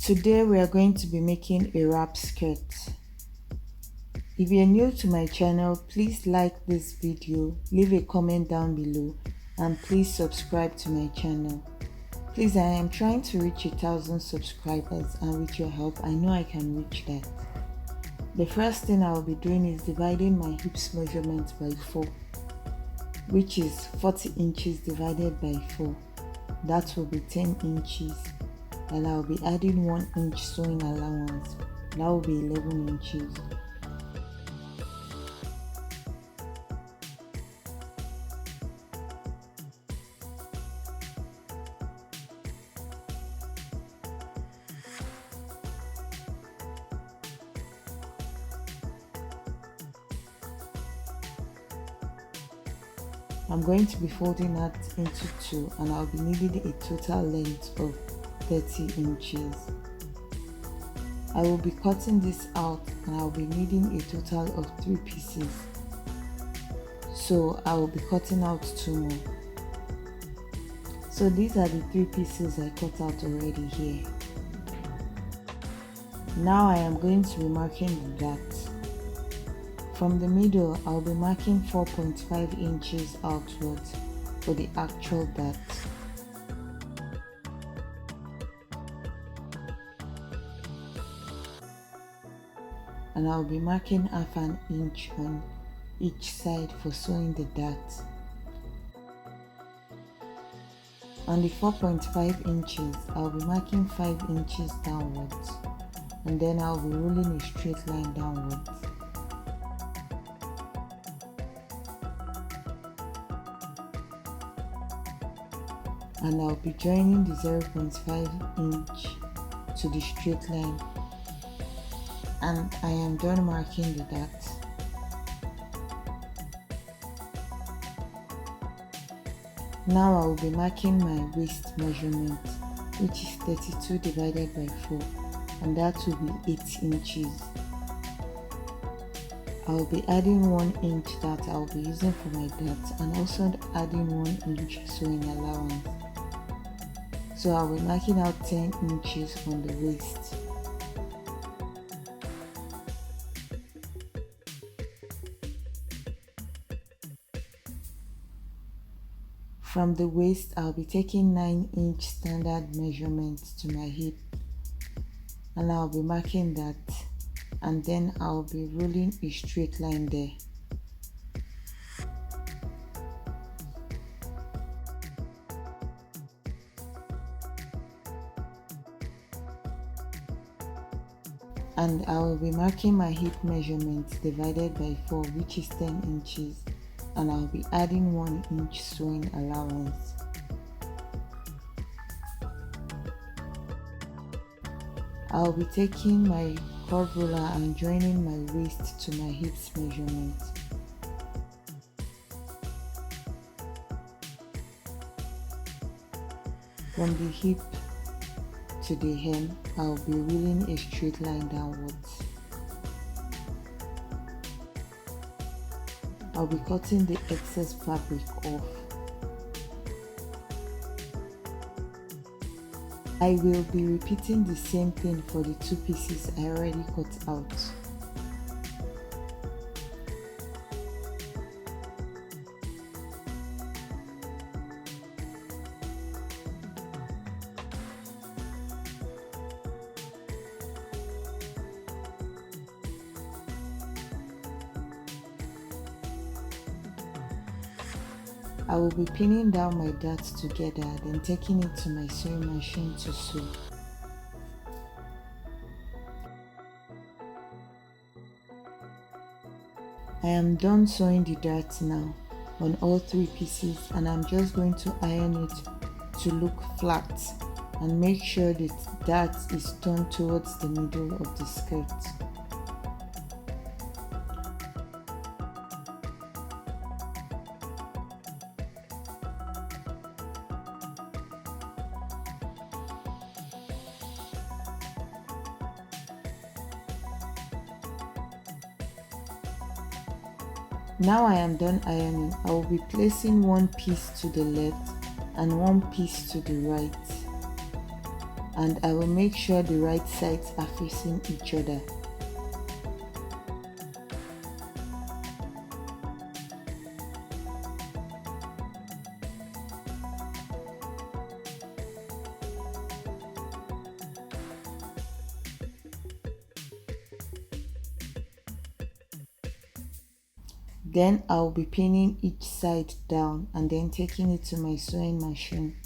Today we are going to be making a wrap skirt. If you're new to my channel, please like this video, leave a comment down below, and please subscribe to my channel. Please, I am trying to reach 1,000 subscribers, and with your help I know I can reach that. The first thing I will be doing is dividing my hips measurement by 4, which is 40 inches divided by 4. That will be 10 inches. And I'll be adding 1 inch sewing allowance. That will be 11 inches. I'm going to be folding that into 2, and I'll be needing a total length of 30 inches. I will be cutting this out, and I'll be needing a total of 3 pieces. So I will be cutting out 2 more. So these are the 3 pieces I cut out already here. Now I am going to be marking the dart. From the middle, I'll be marking 4.5 inches outwards for the actual dart. And I'll be marking half an inch on each side for sewing the dart. On the 4.5 inches, I'll be marking 5 inches downwards, and then I'll be rolling a straight line downwards. And I'll be joining the 0.5 inch to the straight line, and I am done marking the dart. Now I will be marking my waist measurement, which is 32 divided by 4, and that will be 8 inches. I will be adding 1 inch that I will be using for my dart, and also adding 1 inch sewing allowance. So I will be marking out 10 inches from the waist. From the waist, I'll be taking 9-inch standard measurement to my hip, and I'll be marking that, and then I'll be rolling a straight line there. And I will be marking my hip measurement divided by 4, which is 10 inches, and I'll be adding 1 inch sewing allowance. I'll be taking my curve ruler and joining my waist to my hips measurement. From the hip to the hem, I'll be rolling a straight line downwards. I'll be cutting the excess fabric off. I will be repeating the same thing for the 2 pieces I already cut out. I will be pinning down my darts together, then taking it to my sewing machine to sew. I am done sewing the darts now on all 3 pieces, and I'm just going to iron it to look flat and make sure that dart is turned towards the middle of the skirt. Now I am done ironing. I will be placing 1 piece to the left and 1 piece to the right, and I will make sure the right sides are facing each other. Then I'll be pinning each side down and then taking it to my sewing machine.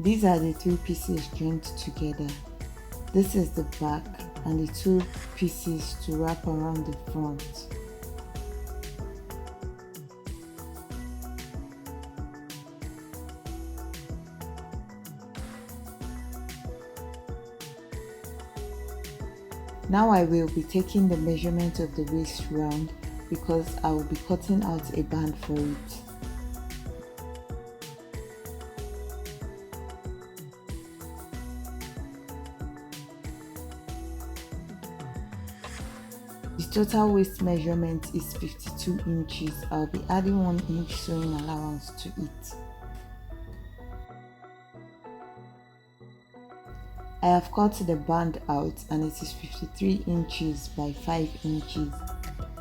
These are the three pieces joined together. This is the back and the two pieces to wrap around the front. Now I will be taking the measurement of the waist round because I will be cutting out a band for it. The total waist measurement is 52 inches. I'll be adding 1 inch sewing allowance to it. I have cut the band out and it is 53 inches by 5 inches.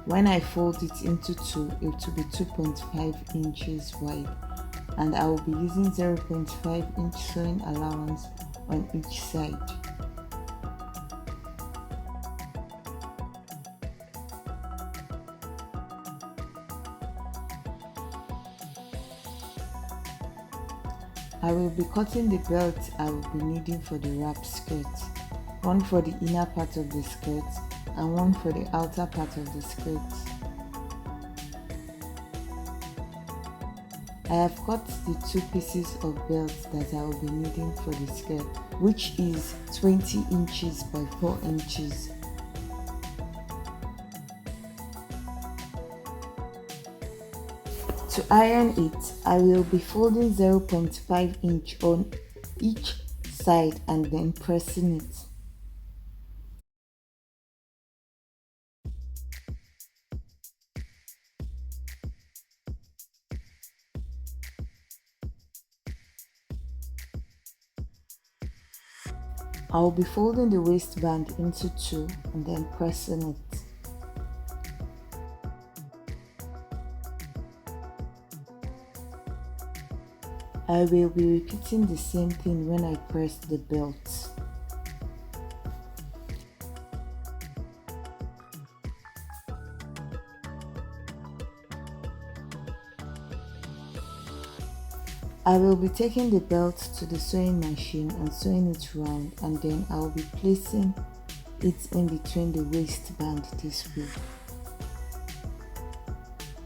When I fold it into two, it will be 2.5 inches wide, and I will be using 0.5 inch sewing allowance on each side. I will be cutting the belt I will be needing for the wrap skirt, one for the inner part of the skirt and one for the outer part of the skirt. I have cut the two pieces of belt that I will be needing for the skirt, which is 20 inches by 4 inches. To iron it, I will be folding 0.5 inch on each side and then pressing it. I will be folding the waistband into two and then pressing it. I will be repeating the same thing when I press the belt. I will be taking the belt to the sewing machine and sewing it round, and then I will be placing it in between the waistband this way.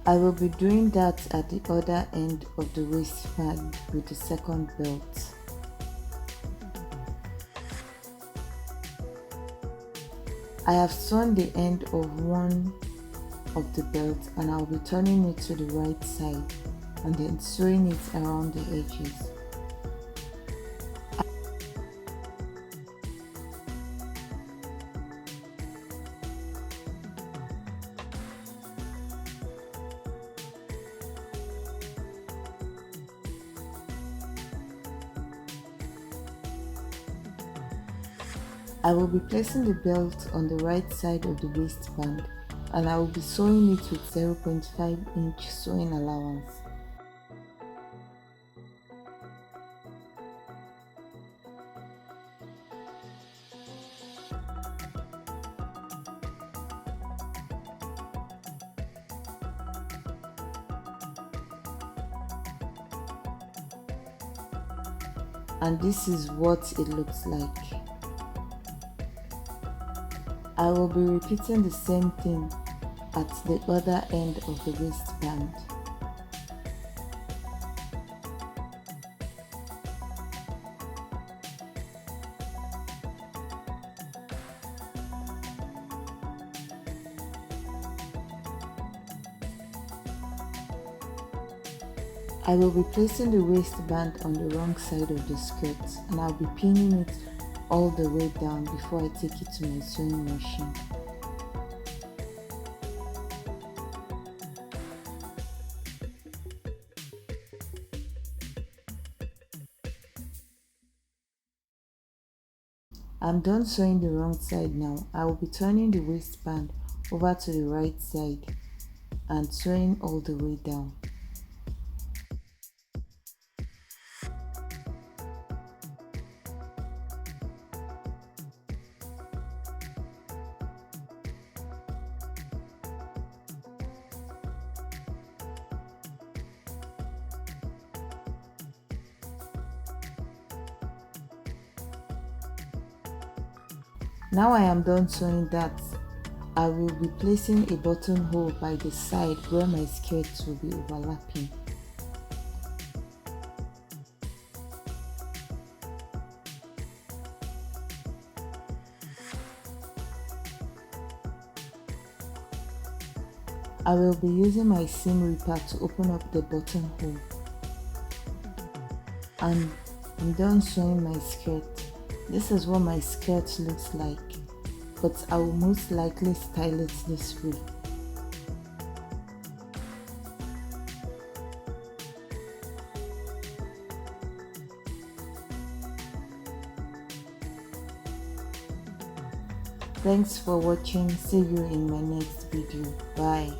I will be doing that at the other end of the waistband with the second belt. I have sewn the end of one of the belt and I will be turning it to the right side and then sewing it around the edges. I will be placing the belt on the right side of the waistband and I will be sewing it with 0.5 inch sewing allowance. and this is what it looks like. I will be repeating the same thing at the other end of the waistband. I will be placing the waistband on the wrong side of the skirt, and I'll be pinning it all the way down before I take it to my sewing machine. I'm done sewing the wrong side now. I will be turning the waistband over to the right side and sewing all the way down. Now I am done sewing that, I will be placing a buttonhole by the side where my skirts will be overlapping. I will be using my seam ripper to open up the buttonhole. And I'm done sewing my skirt. This is what my skirt looks like, but I will most likely style it this way. Thanks for watching. See you in my next video. Bye.